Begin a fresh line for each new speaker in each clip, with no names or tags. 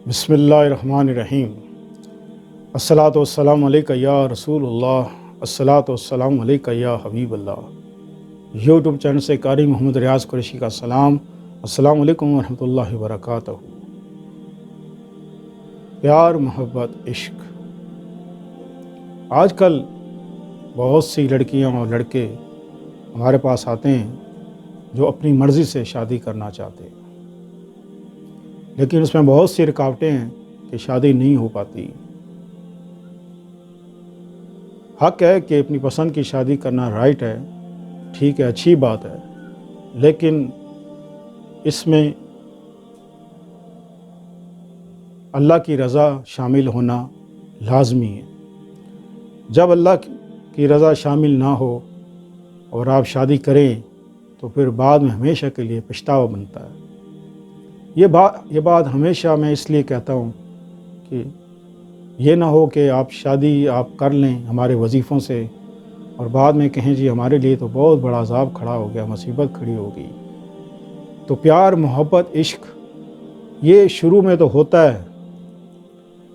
بسم اللہ الرحمن الرحیم۔ الصلاۃ والسلام علیکہ یا رسول اللہ، الصلاۃ والسلام علیکہ یا حبیب اللہ۔ یوٹیوب چینل سے قاری محمد ریاض قریشی کا سلام۔ السلام علیکم ورحمۃ اللہ وبرکاتہ۔ پیار، محبت، عشق۔ آج کل بہت سی لڑکیاں اور لڑکے ہمارے پاس آتے ہیں جو اپنی مرضی سے شادی کرنا چاہتے ہیں، لیکن اس میں بہت سی رکاوٹیں ہیں کہ شادی نہیں ہو پاتی۔ حق ہے کہ اپنی پسند کی شادی کرنا رائٹ ہے، ٹھیک ہے، اچھی بات ہے، لیکن اس میں اللہ کی رضا شامل ہونا لازمی ہے۔ جب اللہ کی رضا شامل نہ ہو اور آپ شادی کریں تو پھر بعد میں ہمیشہ کے لیے پچھتاوا بنتا ہے۔ یہ بات ہمیشہ میں اس لیے کہتا ہوں کہ یہ نہ ہو کہ آپ شادی کر لیں ہمارے وظیفوں سے اور بعد میں کہیں جی ہمارے لیے تو بہت بڑا عذاب کھڑا ہو گیا، مصیبت کھڑی ہو گئی۔ تو پیار، محبت، عشق یہ شروع میں تو ہوتا ہے،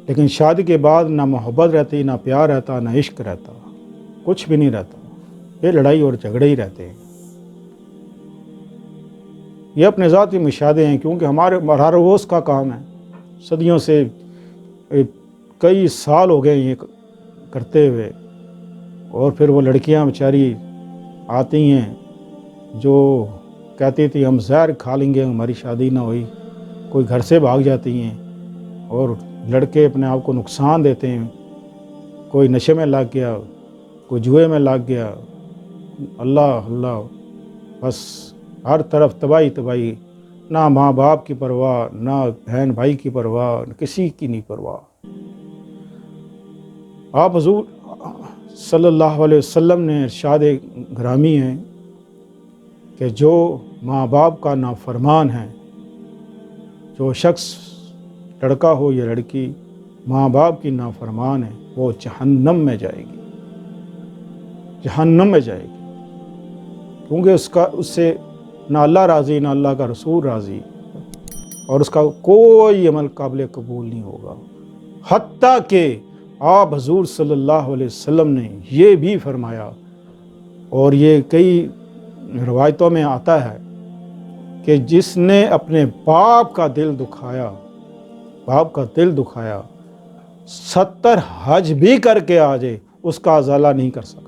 لیکن شادی کے بعد نہ محبت رہتی، نہ پیار رہتا، نہ عشق رہتا، کچھ بھی نہیں رہتا۔ یہ لڑائی اور جھگڑے ہی رہتے ہیں۔ یہ اپنے ذاتی مشاہدے ہیں، کیونکہ ہمارے ہر روز کا کام ہے، صدیوں سے کئی سال ہو گئے یہ کرتے ہوئے، اور پھر وہ لڑکیاں بیچاری آتی ہیں جو کہتی تھی ہم زہر کھا لیں گے، ہماری شادی نہ ہوئی، کوئی گھر سے بھاگ جاتی ہیں، اور لڑکے اپنے آپ کو نقصان دیتے ہیں، کوئی نشے میں لگ گیا، کوئی جوئے میں لگ گیا، اللہ اللہ، بس ہر طرف تباہی تباہی، نہ ماں باپ کی پرواہ، نہ بہن بھائی کی پرواہ، نہ کسی کی نہیں پرواہ۔ آپ حضور صلی اللہ علیہ وسلم نے ارشاد گرامی ہے کہ جو ماں باپ کا نافرمان ہے، جو شخص لڑکا ہو یا لڑکی ماں باپ کی نافرمان ہے، وہ جہنم میں جائے گی، جہنم میں جائے گی، کیونکہ اس سے نہ اللہ راضی، نہ اللہ کا رسول راضی، اور اس کا کوئی عمل قابل قبول نہیں ہوگا۔ حتیٰ کہ آپ حضور صلی اللہ علیہ وسلم نے یہ بھی فرمایا، اور یہ کئی روایتوں میں آتا ہے کہ جس نے اپنے باپ کا دل دکھایا 70 حج بھی کر کے آ جائے، اس کا ازالہ نہیں کر سکتا۔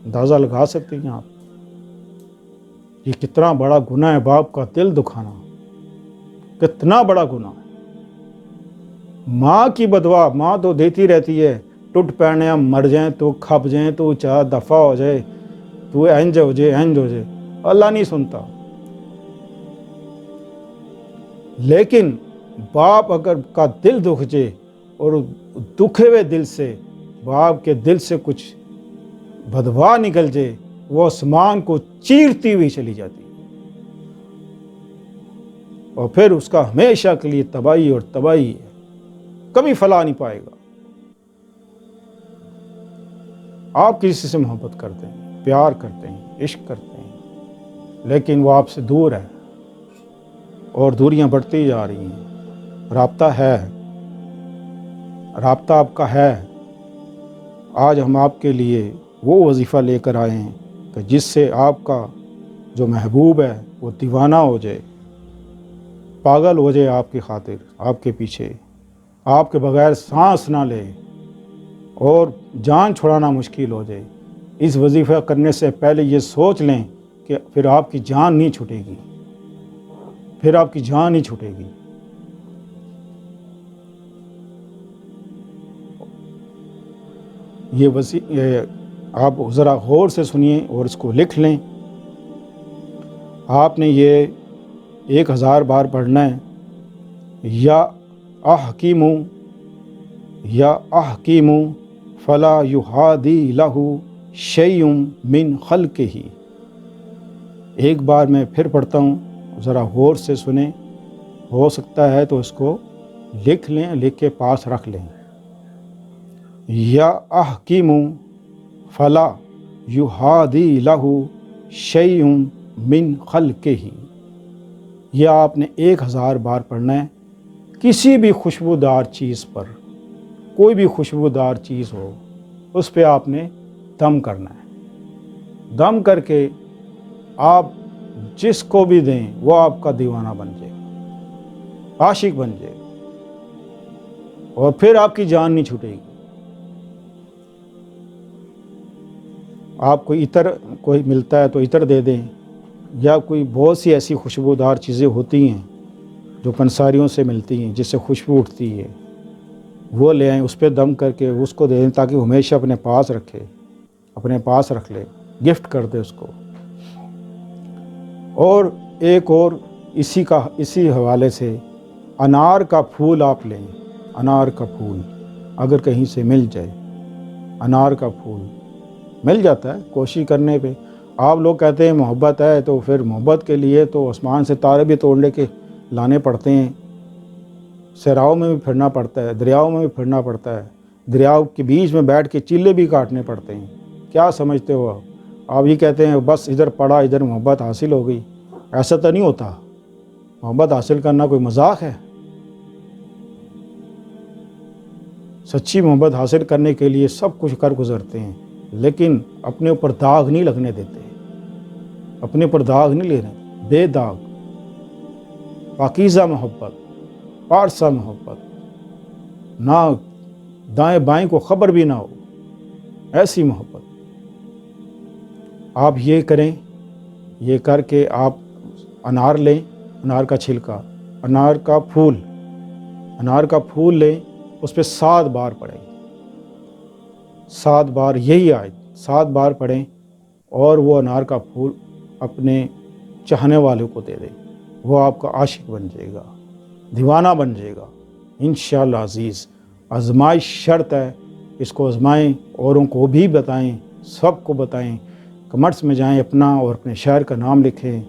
اندازہ لگا سکتے ہیں آپ یہ کتنا بڑا گناہ ہے، باپ کا دل دکھانا کتنا بڑا گناہ ہے۔ ماں کی بدوا ماں تو دیتی رہتی ہے، ٹوٹ پڑنے ہم مر جائیں تو کھپ جائیں تو چاہ دفع ہو جائے، تو انج ہو جائے، اللہ نہیں سنتا۔ لیکن باپ اگر کا دل دکھ جائے اور دکھے ہوئے دل سے باپ کے دل سے کچھ بدوا نکل جائے، وہ آسمان کو چیرتی ہوئی چلی جاتی ہے، اور پھر اس کا ہمیشہ کے لیے تباہی اور تباہی ہے، کبھی فلاح نہیں پائے گا۔ آپ کسی سے محبت کرتے ہیں، پیار کرتے ہیں، عشق کرتے ہیں، لیکن وہ آپ سے دور ہے اور دوریاں بڑھتی جا رہی ہیں۔ رابطہ ہے، رابطہ آپ کا ہے۔ آج ہم آپ کے لیے وہ وظیفہ لے کر آئے ہیں کہ جس سے آپ کا جو محبوب ہے وہ دیوانہ ہو جائے، پاگل ہو جائے آپ کی خاطر، آپ کے پیچھے، آپ کے بغیر سانس نہ لے اور جان چھڑانا مشکل ہو جائے۔ اس وظیفہ کرنے سے پہلے یہ سوچ لیں کہ پھر آپ کی جان نہیں چھوٹے گی، پھر آپ کی جان نہیں چھوٹے گی۔ یہ آپ ذرا غور سے سنیے اور اس کو لکھ لیں۔ آپ نے یہ 1000 بار پڑھنا ہے۔ یا احکیم فلا یحادی لہ شیء من خلقہ۔ ایک بار میں پھر پڑھتا ہوں، ذرا غور سے سنیں، ہو سکتا ہے تو اس کو لکھ لیں، لکھ کے پاس رکھ لیں۔ یا احکیم فلا یحادی لہ شیء من خلقہ، یہ آپ نے 1000 بار پڑھنا ہے۔ کسی بھی خوشبودار چیز پر، کوئی بھی خوشبودار چیز ہو، اس پہ آپ نے دم کرنا ہے۔ دم کر کے آپ جس کو بھی دیں وہ آپ کا دیوانہ بن جائے گا، عاشق بن جائے گا، اور پھر آپ کی جان نہیں چھوٹے گی۔ آپ کو عطر کوئی ملتا ہے تو عطر دے دیں، یا کوئی بہت سی ایسی خوشبودار چیزیں ہوتی ہیں جو پنساریوں سے ملتی ہیں جس سے خوشبو اٹھتی ہے، وہ لے آئیں، اس پہ دم کر کے اس کو دے دیں تاکہ وہ ہمیشہ اپنے پاس رکھے، اپنے پاس رکھ لے، گفٹ کر دے اس کو۔ اور ایک اور اسی حوالے سے انار کا پھول آپ لیں، انار کا پھول اگر کہیں سے مل جائے، انار کا پھول مل جاتا ہے کوشش کرنے پہ۔ آپ لوگ کہتے ہیں محبت ہے، تو پھر محبت کے لیے تو آسمان سے تارے بھی توڑ لے کے لانے پڑتے ہیں، صحراؤں میں بھی پھرنا پڑتا ہے، دریاؤں میں بھی پھرنا پڑتا ہے، دریاؤں کے بیچ میں بیٹھ کے چیلے بھی کاٹنے پڑتے ہیں۔ کیا سمجھتے ہو آپ یہ کہتے ہیں بس ادھر پڑھا ادھر محبت حاصل ہو گئی؟ ایسا تو نہیں ہوتا۔ محبت حاصل کرنا کوئی مذاق ہے؟ سچی محبت حاصل کرنے کے لیے سب کچھ کر گزرتے ہیں، لیکن اپنے اوپر داغ نہیں لگنے دیتے، اپنے اوپر داغ نہیں لینے، بے داغ، پاکیزہ محبت، پارسا محبت، نہ دائیں بائیں کو خبر بھی نہ ہو، ایسی محبت۔ آپ یہ کریں، یہ کر کے آپ انار لیں، انار کا چھلکا، انار کا پھول لیں، اس پہ 7 بار پڑھیں، 7 بار یہی آیت 7 بار پڑھیں، اور وہ انار کا پھول اپنے چاہنے والوں کو دے دیں، وہ آپ کا عاشق بن جائے گا، دیوانہ بن جائے گا انشاءاللہ عزیز۔ آزمائش شرط ہے، اس کو آزمائیں، اوروں کو بھی بتائیں، سب کو بتائیں، کمنٹس میں جائیں اپنا اور اپنے شہر کا نام لکھیں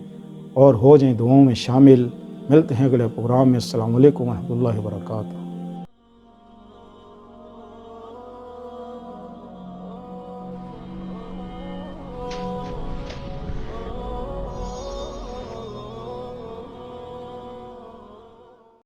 اور ہو جائیں دعاؤں میں شامل۔ ملتے ہیں اگلے پروگرام میں۔ السلام علیکم ورحمۃ اللہ وبرکاتہ۔